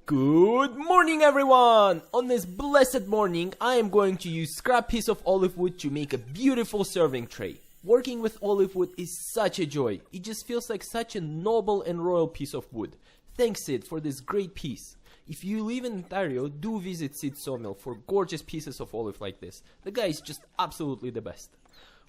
Good morning everyone! On this blessed morning I am going to use scrap piece of olive wood to make a beautiful serving tray. Working with olive wood is such a joy. It just feels like such a noble and royal piece of wood. Thanks Sid for this great piece. If you live in Ontario, do visit Sid's sawmill for gorgeous pieces of olive like this. The guy is just absolutely the best.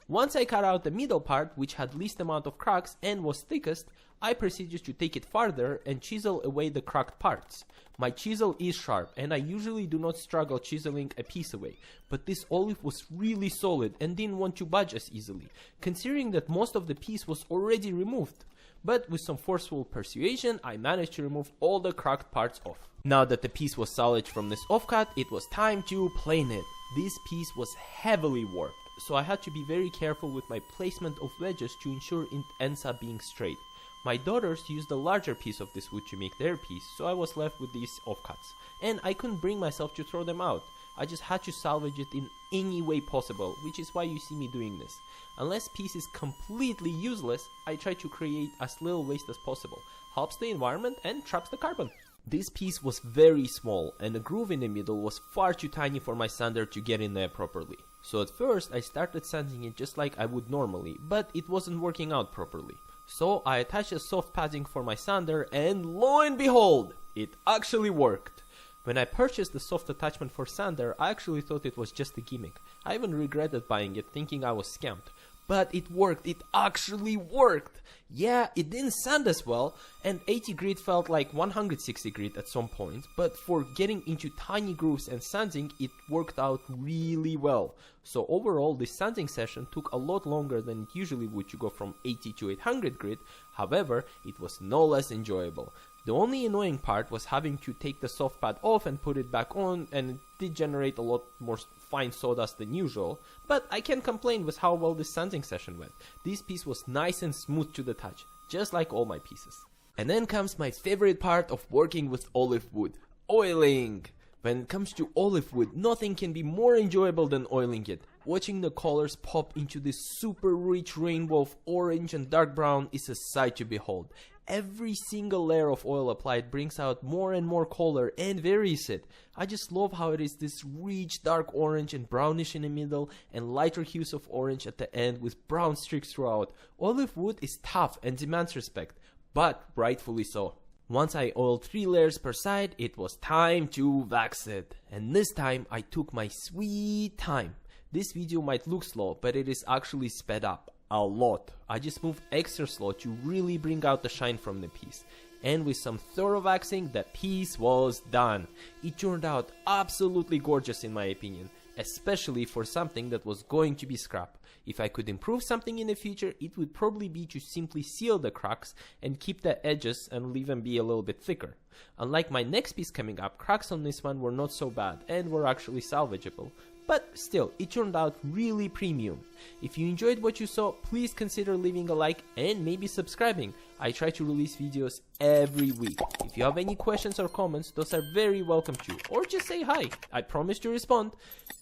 Once I cut out the middle part, which had least amount of cracks and was thickest, I proceeded to take it farther and chisel away the cracked parts. My chisel is sharp and I usually do not struggle chiseling a piece away, but this olive was really solid and didn't want to budge as easily, considering that most of the piece was already removed. But with some forceful persuasion, I managed to remove all the cracked parts off. Now that the piece was salvaged from this offcut, it was time to plane it. This piece was heavily warped, so I had to be very careful with my placement of wedges to ensure it ends up being straight. My daughters used a larger piece of this wood to make their piece, so I was left with these offcuts, and I couldn't bring myself to throw them out. I just had to salvage it in any way possible, which is why you see me doing this. Unless piece is completely useless, I try to create as little waste as possible, helps the environment and traps the carbon. This piece was very small, and the groove in the middle was far too tiny for my sander to get in there properly. So at first I started sanding it just like I would normally, but it wasn't working out properly. So I attached a soft padding for my sander and lo and behold, it actually worked. When I purchased the soft attachment for sander, I actually thought it was just a gimmick. I even regretted buying it thinking I was scammed. But it worked, it actually worked! Yeah, it didn't sand as well, and 80 grit felt like 160 grit at some point, but for getting into tiny grooves and sanding, it worked out really well. So overall, this sanding session took a lot longer than it usually would to go from 80 to 800 grit, however, it was no less enjoyable. The only annoying part was having to take the soft pad off and put it back on, and it did generate a lot more fine sawdust than usual, but I can't complain with how well this sanding session went. This piece was nice and smooth to the touch, just like all my pieces. And then comes my favorite part of working with olive wood, oiling. When it comes to olive wood, nothing can be more enjoyable than oiling it. Watching the colors pop into this super rich rainbow of orange and dark brown is a sight to behold. Every single layer of oil applied brings out more and more color and varies it. I just love how it is this rich dark orange and brownish in the middle and lighter hues of orange at the end with brown streaks throughout. Olive wood is tough and demands respect, but rightfully so. Once I oiled 3 layers per side, it was time to wax it. And this time I took my sweet time. This video might look slow, but it is actually sped up. A lot. I just moved extra slow to really bring out the shine from the piece. And with some thorough waxing, the piece was done. It turned out absolutely gorgeous in my opinion, especially for something that was going to be scrap. If I could improve something in the future, it would probably be to simply seal the cracks and keep the edges and leave them be a little bit thicker. Unlike my next piece coming up, cracks on this one were not so bad and were actually salvageable. But still, it turned out really premium. If you enjoyed what you saw, please consider leaving a like and maybe subscribing. I try to release videos every week. If you have any questions or comments, those are very welcome too. Or just say hi. I promise to respond.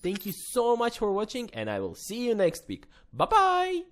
Thank you so much for watching and I will see you next week. Bye bye!